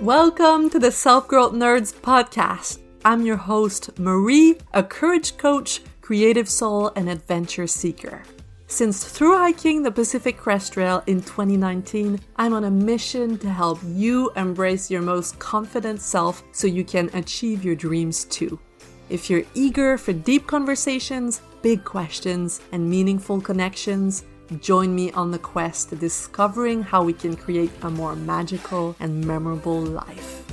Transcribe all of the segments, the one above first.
Welcome to the Self-Growth Nerds podcast. I'm your host, Marie, a courage coach, creative soul, and adventure seeker. Since through hiking the Pacific Crest Trail in 2019, I'm on a mission to help you embrace your most confident self so you can achieve your dreams too. If you're eager for deep conversations, big questions, and meaningful connections, join me on the quest to discovering how we can create a more magical and memorable life.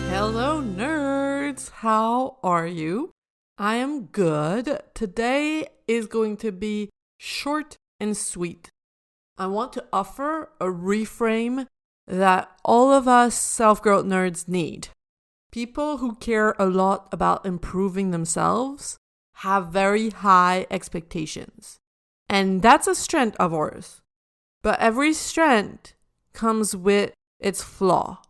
Hello, nerds! How are you? I am good. Today is going to be short and sweet. I want to offer a reframe that all of us self-growth nerds need. People who care a lot about improving themselves have very high expectations. And that's a strength of ours. But every strength comes with its flaw.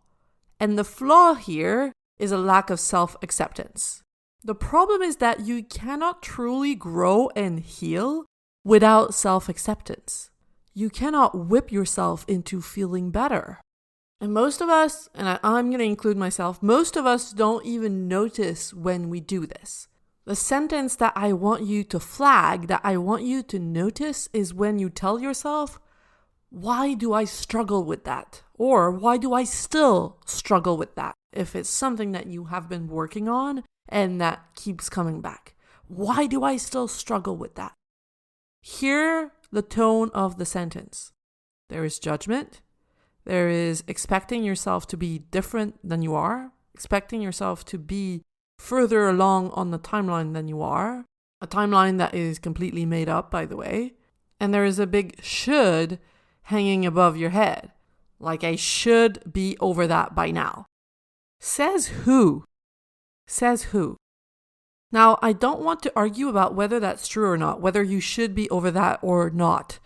And the flaw here is a lack of self-acceptance. The problem is that you cannot truly grow and heal without self-acceptance. You cannot whip yourself into feeling better. And most of us, and I'm going to include myself, most of us don't even notice when we do this. The sentence that I want you to flag, that I want you to notice, is when you tell yourself, why do I struggle with that? Or why do I still struggle with that? If it's something that you have been working on and that keeps coming back. Why do I still struggle with that? Hear the tone of the sentence. There is judgment. There is expecting yourself to be different than you are. Expecting yourself to be further along on the timeline than you are, a timeline that is completely made up, by the way, and there is a big should hanging above your head, like I should be over that by now. Says who? Says who? Now, I don't want to argue about whether that's true or not, whether you should be over that or not.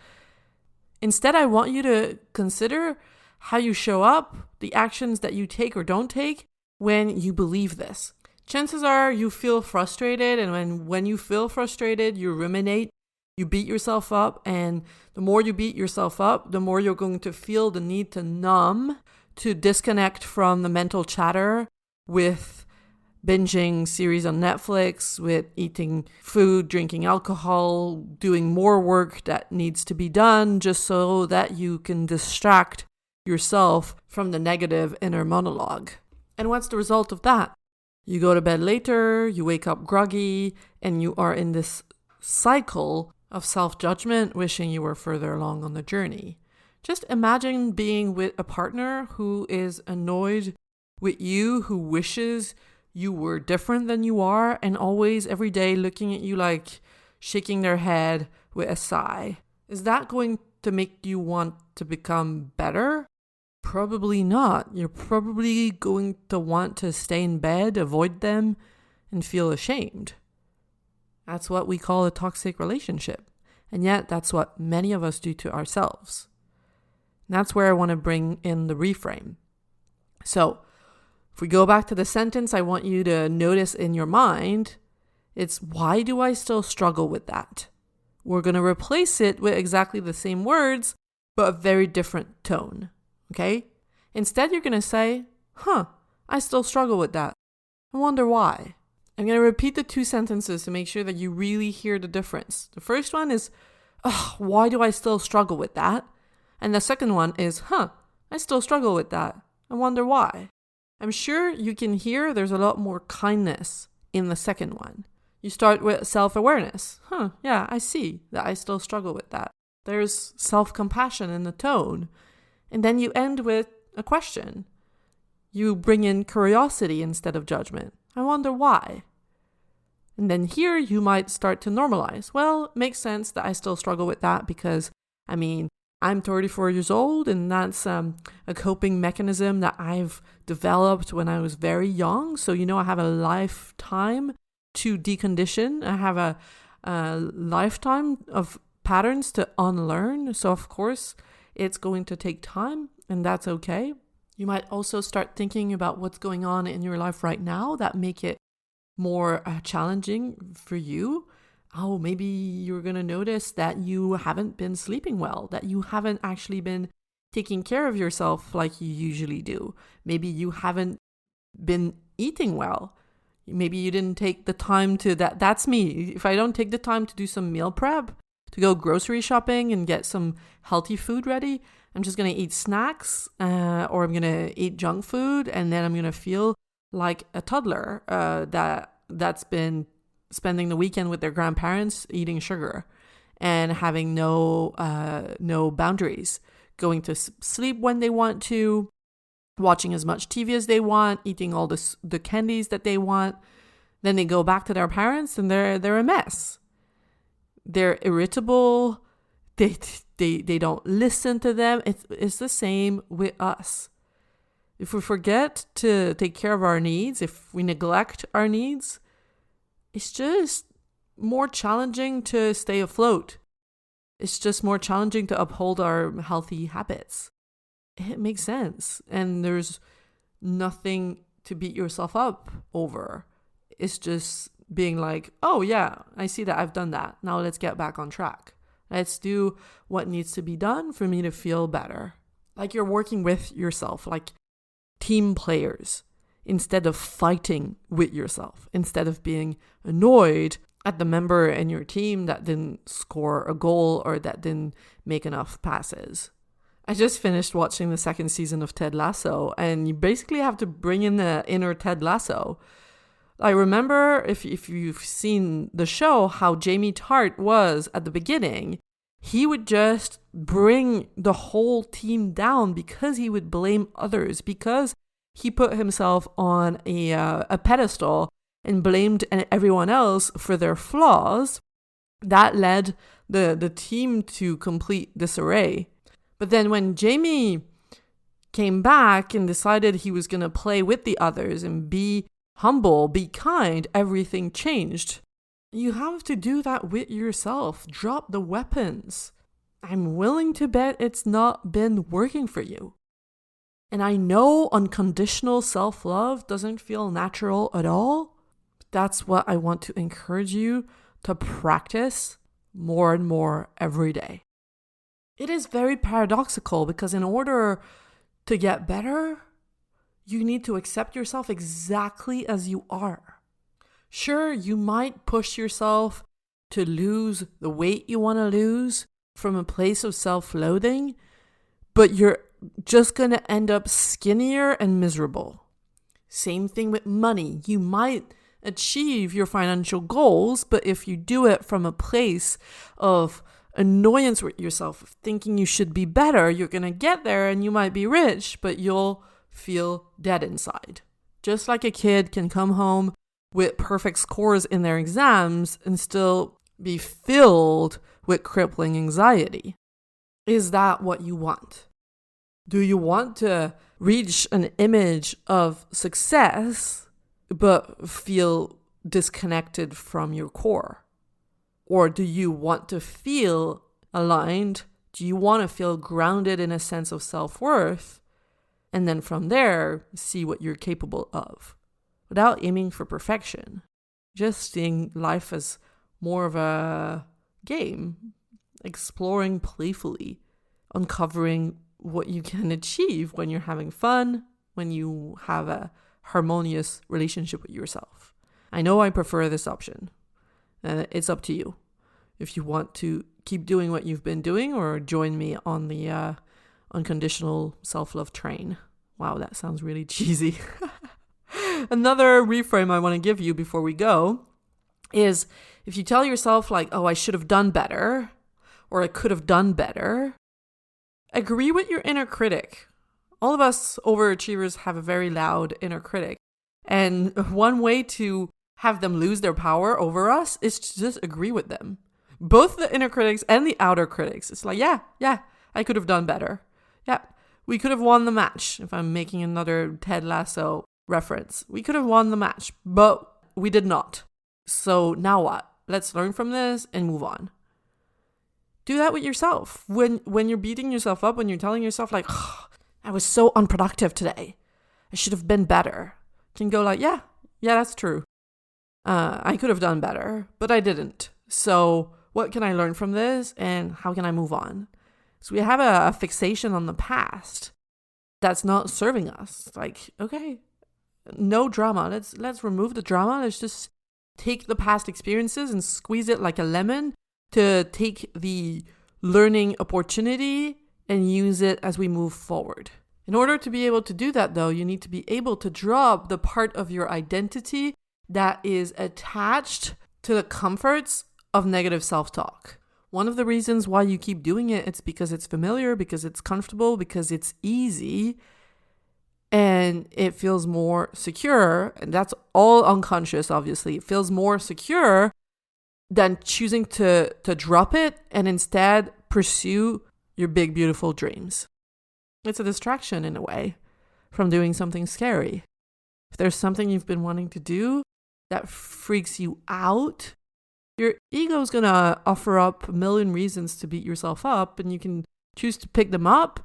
Instead, I want you to consider how you show up, the actions that you take or don't take when you believe this. Chances are you feel frustrated, and when you feel frustrated, you ruminate, you beat yourself up, and the more you beat yourself up, the more you're going to feel the need to numb, to disconnect from the mental chatter with binging series on Netflix, with eating food, drinking alcohol, doing more work that needs to be done just so that you can distract yourself from the negative inner monologue. And what's the result of that? You go to bed later, you wake up groggy, and you are in this cycle of self-judgment, wishing you were further along on the journey. Just imagine being with a partner who is annoyed with you, who wishes you were different than you are, and always every day looking at you like shaking their head with a sigh. Is that going to make you want to become better? Probably not. You're probably going to want to stay in bed, avoid them, and feel ashamed. That's what we call a toxic relationship. And yet, that's what many of us do to ourselves. And that's where I want to bring in the reframe. So, if we go back to the sentence, I want you to notice in your mind, it's why do I still struggle with that? We're going to replace it with exactly the same words, but a very different tone. Okay? Instead, you're going to say, I still struggle with that. I wonder why. I'm going to repeat the two sentences to make sure that you really hear the difference. The first one is, why do I still struggle with that? And the second one is, I still struggle with that. I wonder why. I'm sure you can hear there's a lot more kindness in the second one. You start with self-awareness. Yeah, I see that I still struggle with that. There's self-compassion in the tone. And then you end with a question. You bring in curiosity instead of judgment. I wonder why. And then here you might start to normalize. Well, it makes sense that I still struggle with that because, I'm 34 years old, and that's a coping mechanism that I've developed when I was very young. So, I have a lifetime to decondition. I have a lifetime of patterns to unlearn. So, of course, it's going to take time, and that's okay. You might also start thinking about what's going on in your life right now that make it more challenging for you. Maybe you're going to notice that you haven't been sleeping well, that you haven't actually been taking care of yourself like you usually do. Maybe you haven't been eating well. Maybe you didn't take the time to that's me. If I don't take the time to do some meal prep, to go grocery shopping and get some healthy food ready, I'm just going to eat snacks or I'm going to eat junk food, and then I'm going to feel like a toddler that's been spending the weekend with their grandparents eating sugar and having no boundaries, going to sleep when they want to, watching as much TV as they want, eating all the candies that they want. Then they go back to their parents and they're a mess. They're irritable. They don't listen to them. It's the same with us. If we forget to take care of our needs, if we neglect our needs, it's just more challenging to stay afloat. It's just more challenging to uphold our healthy habits. It makes sense. And there's nothing to beat yourself up over. It's just being like, oh yeah, I see that I've done that. Now let's get back on track. Let's do what needs to be done for me to feel better. Like you're working with yourself, like team players, instead of fighting with yourself, instead of being annoyed at the member in your team that didn't score a goal or that didn't make enough passes. I just finished watching the second season of Ted Lasso, and you basically have to bring in the inner Ted Lasso. I remember, if you've seen the show, how Jamie Tart was at the beginning. He would just bring the whole team down because he would blame others, because he put himself on a pedestal and blamed everyone else for their flaws. That led the team to complete disarray. But then when Jamie came back and decided he was going to play with the others and be humble, be kind, everything changed. You have to do that with yourself. Drop the weapons. I'm willing to bet it's not been working for you. And I know unconditional self-love doesn't feel natural at all. That's what I want to encourage you to practice more and more every day. It is very paradoxical because in order to get better, you need to accept yourself exactly as you are. Sure, you might push yourself to lose the weight you want to lose from a place of self-loathing, but you're just going to end up skinnier and miserable. Same thing with money. You might achieve your financial goals, but if you do it from a place of annoyance with yourself, of thinking you should be better, you're going to get there and you might be rich, but you'll feel dead inside. Just like a kid can come home with perfect scores in their exams and still be filled with crippling anxiety. Is that what you want? Do you want to reach an image of success but feel disconnected from your core? Or do you want to feel aligned? Do you want to feel grounded in a sense of self-worth? And then from there, see what you're capable of without aiming for perfection. Just seeing life as more of a game, exploring playfully, uncovering what you can achieve when you're having fun, when you have a harmonious relationship with yourself. I know I prefer this option. It's up to you. If you want to keep doing what you've been doing or join me on the unconditional self-love train. Wow, that sounds really cheesy. Another reframe I want to give you before we go is if you tell yourself like, oh, I should have done better, or I could have done better, agree with your inner critic. All of us overachievers have a very loud inner critic. And one way to have them lose their power over us is to just agree with them. Both the inner critics and the outer critics. It's like, yeah, I could have done better. Yeah, we could have won the match. If I'm making another Ted Lasso reference, we could have won the match, but we did not. So now what? Let's learn from this and move on. Do that with yourself. When you're beating yourself up, when you're telling yourself like, oh, I was so unproductive today, I should have been better. You can go like, yeah, that's true. I could have done better, but I didn't. So what can I learn from this and how can I move on? So we have a fixation on the past that's not serving us. Like, okay, no drama. Let's remove the drama. Let's just take the past experiences and squeeze it like a lemon to take the learning opportunity and use it as we move forward. In order to be able to do that, though, you need to be able to drop the part of your identity that is attached to the comforts of negative self-talk. One of the reasons why you keep doing it, it's because it's familiar, because it's comfortable, because it's easy, and it feels more secure. And that's all unconscious, obviously. It feels more secure than choosing to drop it and instead pursue your big, beautiful dreams. It's a distraction in a way from doing something scary. If there's something you've been wanting to do that freaks you out, your ego is going to offer up a million reasons to beat yourself up, and you can choose to pick them up,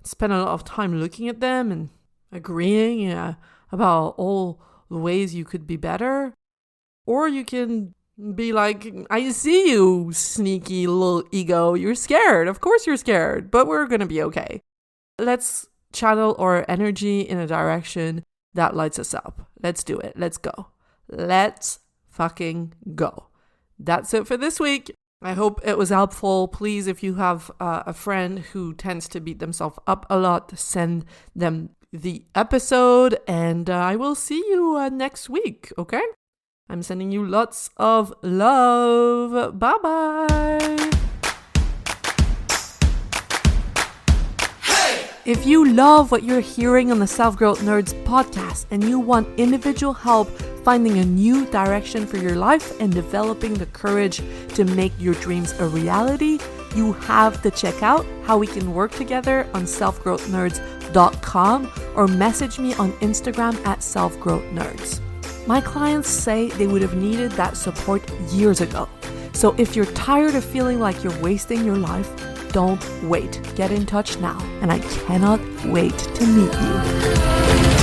spend a lot of time looking at them and agreeing about all the ways you could be better. Or you can be like, I see you, sneaky little ego. You're scared. Of course you're scared, but we're going to be okay. Let's channel our energy in a direction that lights us up. Let's do it. Let's go. Let's fucking go. That's it for this week. I hope it was helpful. Please, if you have a friend who tends to beat themselves up a lot, send them the episode, and I will see you next week, okay? I'm sending you lots of love. Bye-bye. If you love what you're hearing on the Self-Growth Nerds podcast and you want individual help finding a new direction for your life and developing the courage to make your dreams a reality, you have to check out how we can work together on selfgrowthnerds.com or message me on Instagram at selfgrowthnerds. My clients say they would have needed that support years ago. So if you're tired of feeling like you're wasting your life, don't wait. Get in touch now, and I cannot wait to meet you.